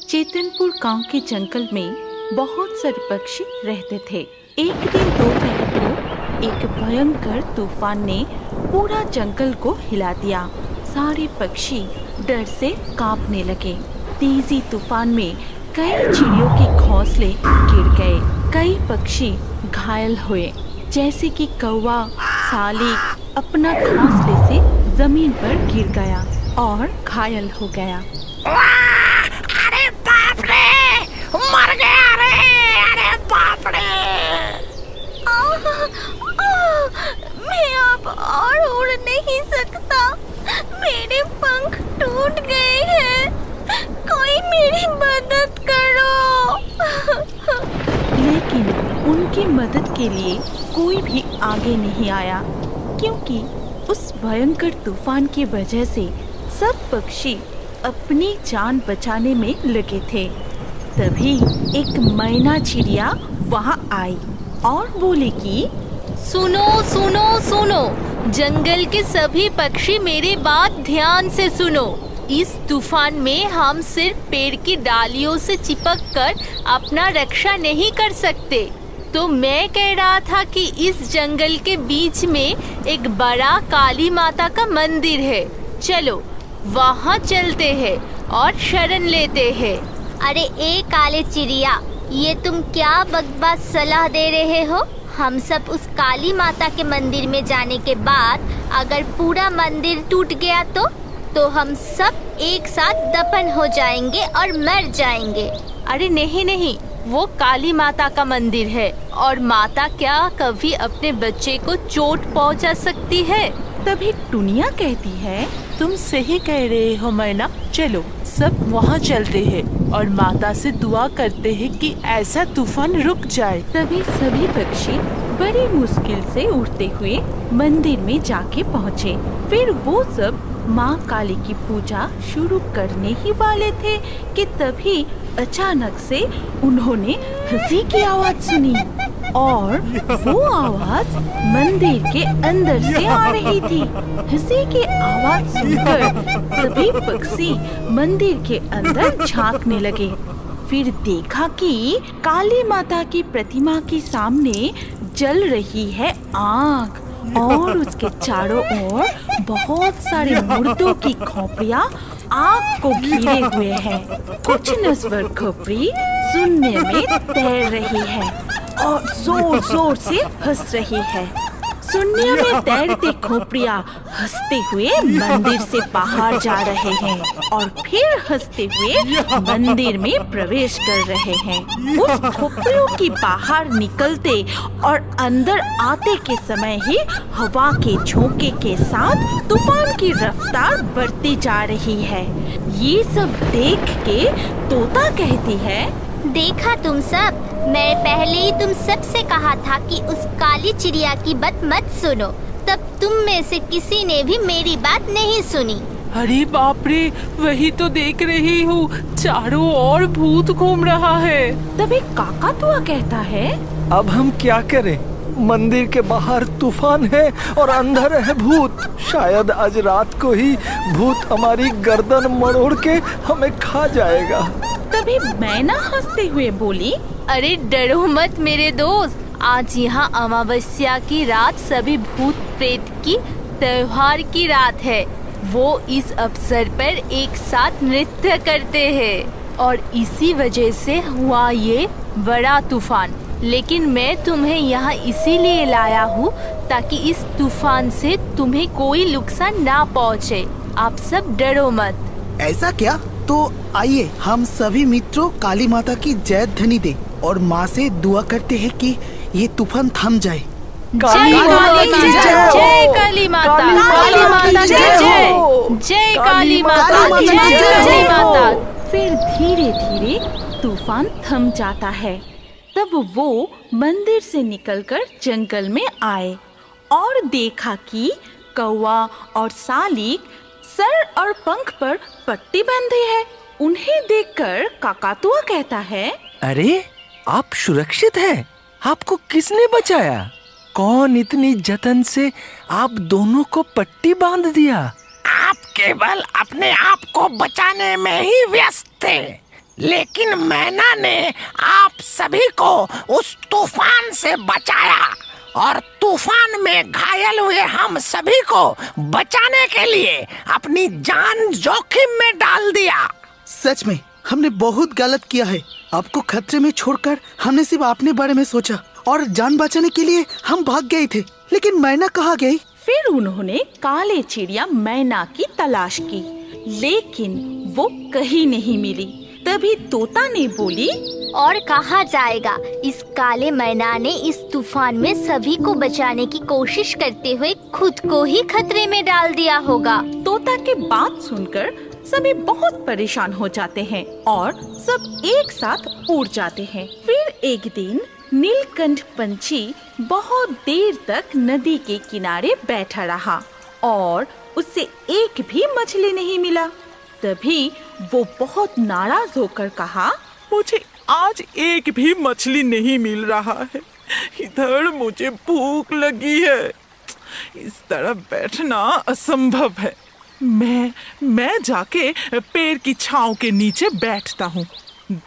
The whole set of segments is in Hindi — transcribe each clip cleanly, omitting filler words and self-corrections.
चेतनपुर गांव के जंगल में बहुत सारे पक्षी रहते थे। एक दिन दोपहर को एक भयंकर तूफान ने पूरा जंगल को हिला दिया। सारे पक्षी डर से कांपने लगे। तेजी तूफान में कई चिड़ियों के घोंसले गिर गए। कई पक्षी घायल हुए, जैसे कि कौवा शालिक अपना घोंसले से जमीन पर गिर गया और घायल हो गया। अरे बाप रे, मर गया रे, अरे बाप रे। मैं अब और उड़ नहीं सकता, मेरे पंख टूट गए हैं, कोई मेरी मदद करो। लेकिन उनकी मदद के लिए कोई भी आगे नहीं आया, क्योंकि उस भयंकर तूफान की वजह से सब पक्षी अपनी जान बचाने में लगे थे। तभी एक मैना चिड़िया वहाँ आई और बोली कि सुनो सुनो सुनो, जंगल के सभी पक्षी मेरी बात ध्यान से सुनो। इस तूफान में हम सिर्फ पेड़ की डालियों से चिपक कर अपना रक्षा नहीं कर सकते। तो मैं कह रहा था कि इस जंगल के बीच में एक बड़ा काली माता का मंदिर है, चलो वहाँ चलते हैं और शरण लेते हैं। अरे ए काले चिड़िया, ये तुम क्या बकवास सलाह दे रहे हो? हम सब उस काली माता के मंदिर में जाने के बाद अगर पूरा मंदिर टूट गया तो हम सब एक साथ दफन हो जाएंगे और मर जाएंगे। अरे नहीं नहीं, वो काली माता का मंदिर है और माता क्या कभी अपने बच्चे को चोट पहुंचा सकती है? तभी टुनिया कहती है, तुम सही कह रहे हो मैना, चलो सब वहाँ चलते हैं और माता से दुआ करते हैं कि ऐसा तूफान रुक जाए। तभी सभी पक्षी बड़ी मुश्किल से उड़ते हुए मंदिर में जाके पहुँचे। फिर वो सब माँ काली की पूजा शुरू करने ही वाले थे कि तभी अचानक से उन्होंने हंसी की आवाज सुनी और वो आवाज मंदिर के अंदर से आ रही थी। हंसी की आवाज सुनकर सभी पक्षी मंदिर के अंदर झांकने लगे। फिर देखा कि काली माता की प्रतिमा के सामने जल रही है आग और उसके चारों ओर बहुत सारे मुर्दों की खोपड़ियाँ आग को घिरे हुए हैं। कुछ नस्वर खोपड़ी सुनने में तैर रही है और जोर जोर से हंस रही है। शून्य में तैरते खोपड़ियाँ हंसते हुए मंदिर से बाहर जा रहे हैं और फिर हंसते हुए मंदिर में प्रवेश कर रहे हैं। उस खोपड़ियों की बाहर निकलते और अंदर आते के समय ही हवा के झोंके के साथ तूफान की रफ्तार बढ़ती जा रही है। ये सब देख के तोता कहती है, देखा तुम सब, मैं पहले ही तुम सब से कहा था कि उस काली चिड़िया की बात मत सुनो, तब तुम में से किसी ने भी मेरी बात नहीं सुनी। अरे बाप रे, वही तो देख रही हूँ, चारों ओर भूत घूम रहा है। तभी काकातुआ कहता है, अब हम क्या करें? मंदिर के बाहर तूफान है और अंदर है भूत। शायद आज रात को ही भूत हमारी गर्दन मरोड़ के हमें खा जाएगा। तभी मैना हंसते हुए बोली, अरे डरो मत मेरे दोस्त, आज यहाँ अमावस्या की रात सभी भूत प्रेत की त्योहार की रात है। वो इस अवसर पर एक साथ नृत्य करते हैं और इसी वजह से हुआ ये बड़ा तूफान। लेकिन मैं तुम्हें यहाँ इसीलिए लाया हूँ ताकि इस तूफान से तुम्हें कोई नुकसान ना पहुँचे। आप सब डरो मत। ऐसा क्या? तो आइए हम सभी मित्रों काली माता की जय ध्वनि दे और माँ से दुआ करते हैं कि ये तूफान थम जाए। जय काली माता, जय काली माता, काली माता जय जय, जय काली माता, जय माता। फिर धीरे धीरे तूफान थम जाता है। तब वो मंदिर से निकलकर जंगल में आए और देखा कि कौवा और शालिक सर और पंख पर पट्टी बंधे है। उन्हें देखकर काकातुआ कहता है, अरे आप सुरक्षित हैं? आपको किसने बचाया? कौन इतनी जतन से आप दोनों को पट्टी बांध दिया? आप केवल अपने आप को बचाने में ही व्यस्त थे। लेकिन मैना ने आप सभी को उस तूफान से बचाया और तूफान में घायल हुए हम सभी को बचाने के लिए अपनी जान जोखिम में डाल दिया। सच में हमने बहुत गलत किया है। आपको खतरे में छोड़कर हमने सिर्फ अपने बारे में सोचा और जान बचाने के लिए हम भाग गए थे। लेकिन मैना कहाँ गई? फिर उन्होंने काले चिड़िया मैना की तलाश की, लेकिन वो कहीं नहीं मिली। तभी तोता ने बोली, और कहा जाएगा, इस काले मैना ने इस तूफान में सभी को बचाने की कोशिश करते हुए खुद को ही खतरे में डाल दिया होगा। तोता की बात सुनकर सभी बहुत परेशान हो जाते हैं और सब एक साथ उड़ जाते हैं। फिर एक दिन नीलकंठ पंछी बहुत देर तक नदी के किनारे बैठा रहा और उससे एक भी मछली नहीं मिला। तभी वो बहुत नाराज होकर कहा, मुझे आज एक भी मछली नहीं मिल रहा है। इधर मुझे भूख लगी है। इस तरह बैठना असंभव है। मैं जाके पेड़ की छांव के नीचे बैठता हूँ।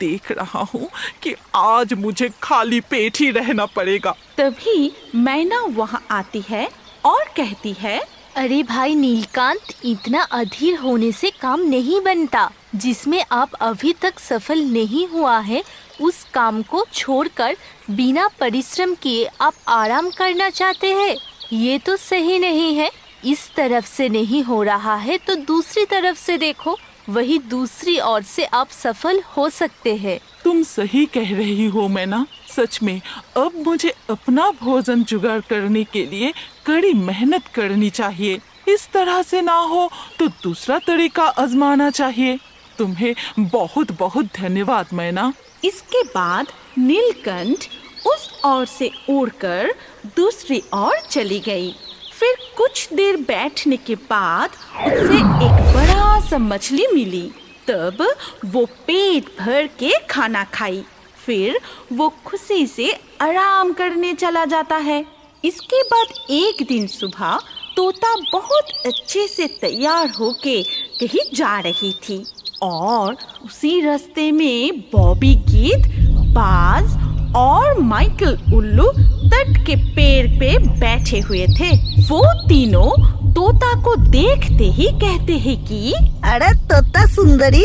देख रहा हूँ कि आज मुझे खाली पेट ही रहना पड़ेगा। तभी मैना वहाँ आती है और कहती है, अरे भाई नीलकांत, इतना अधीर होने से काम नहीं बनता। जिसमें आप अभी तक सफल नहीं हुआ है, उस काम को छोड़कर बिना परिश्रम किए आप आराम करना चाहते हैं। ये तो सही नहीं है। इस तरफ से नहीं हो रहा है तो दूसरी तरफ से देखो, वही दूसरी ओर से आप सफल हो सकते हैं। तुम सही कह रही हो मैना। सच में अब मुझे अपना भोजन जुगाड़ करने के लिए कड़ी मेहनत करनी चाहिए। इस तरह से ना हो तो दूसरा तरीका आजमाना चाहिए। तुम्हें बहुत बहुत धन्यवाद मैना। इसके बाद नीलकंठ उस ओर से उड़कर दूसरी ओर चली गई। फिर कुछ देर बैठने के बाद उसे एक बड़ा सा मछली मिली। तब वो पेट भर के खाना खाई। फिर वो खुशी से आराम करने चला जाता है। इसके बाद एक दिन सुबह तोता बहुत अच्छे से तैयार होके कहीं जा रही थी और उसी रास्ते में बॉबी गीद, बाज और माइकल उल्लू तट के पेड़ पे बैठे हुए थे। वो तीनों तोता को देखते ही कहते हैं कि अरे तोता सुंदरी,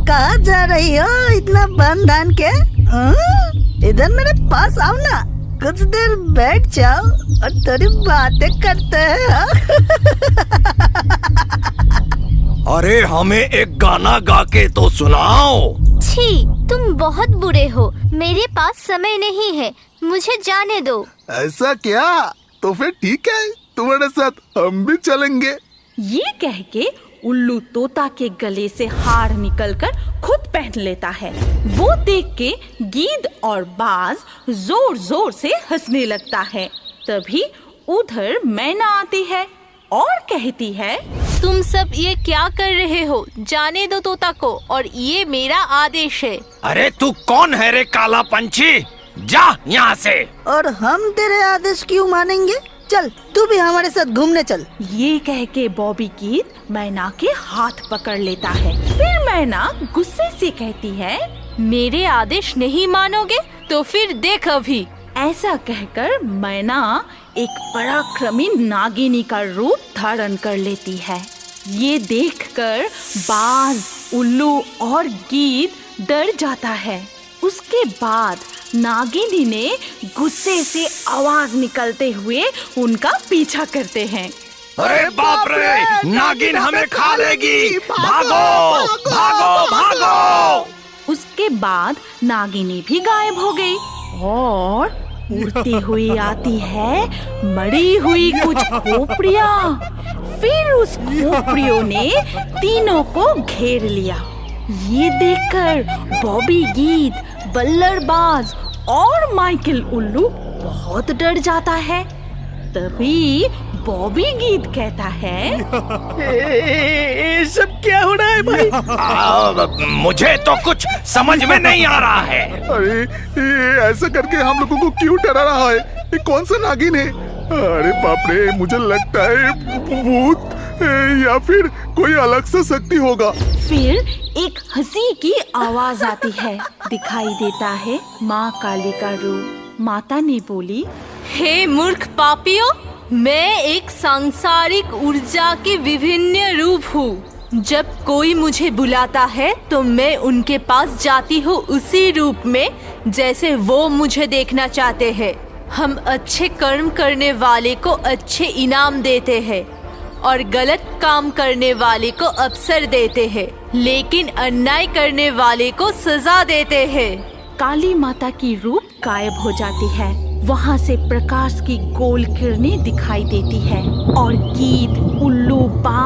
कहाँ जा रही हो इतना बन धान के? इधर मेरे पास आओ ना, कुछ देर बैठ जाओ और थोड़ी बातें करते हैं। अरे हमें एक गाना गा के तो सुनाओ। छी, तुम बहुत बुरे हो। मेरे पास समय नहीं है, मुझे जाने दो। ऐसा क्या? तो फिर ठीक है, तुम्हारे साथ हम भी चलेंगे। ये कह के उल्लू तोता के गले से हार निकलकर खुद पहन लेता है। वो देख के गीद और बाज जोर जोर से हंसने लगता है। तभी उधर मैना आती है और कहती है, तुम सब ये क्या कर रहे हो? जाने दो तोता को, और ये मेरा आदेश है। अरे तू कौन है रे काला पंछी? जा यहाँ से। और हम तेरे आदेश क्यों मानेंगे? चल, तू भी हमारे साथ घूमने चल। ये कह के बॉबी गीद मैना के हाथ पकड़ लेता है। फिर मैना गुस्से से कहती है, मेरे आदेश नहीं मानोगे तो फिर देख अभी। ऐसा कहकर मैना एक पराक्रमी नागिनी का रूप धारण कर लेती है। ये देखकर बाज, उल्लू और गीद डर जाता है। उसके बाद नागिनी ने गुस्से से आवाज निकलते हुए उनका पीछा करते हैं। अरे बाप रे, नागिन हमें खा लेगी, भागो भागो भागो। उसके बाद नागिनी भी गायब हो गई और उड़ती हुई आती है मरी हुई कुछ खोपड़ियाँ। फिर उस खोपड़ियों ने तीनों को घेर लिया। ये देखकर बॉबी गीद, बल्लरबाज और माइकल उल्लू बहुत डर जाता है। तभी बॉबी गीद कहता है, ये सब क्या हो रहा है भाई? मुझे तो कुछ समझ में नहीं आ रहा है। अरे ये ऐसा करके हम लोगों को क्यों डरा रहा है? ये कौन सा नागिन है? अरे बाप रे, मुझे लगता है भूत या फिर कोई अलग सा शक्ति होगा। फिर एक हंसी की आवाज आती है। दिखाई देता है माँ काली का रूप। माता ने बोली, हे मूर्ख पापियों, मैं एक सांसारिक ऊर्जा के विभिन्न रूप हूँ। जब कोई मुझे बुलाता है तो मैं उनके पास जाती हूँ उसी रूप में जैसे वो मुझे देखना चाहते हैं। हम अच्छे कर्म करने वाले को अच्छे इनाम देते हैं और गलत काम करने वाले को अवसर देते हैं, लेकिन अन्याय करने वाले को सजा देते हैं। काली माता की रूप गायब हो जाती है। वहाँ से प्रकाश की गोल किरणें दिखाई देती है और गीत, उल्लू, बांस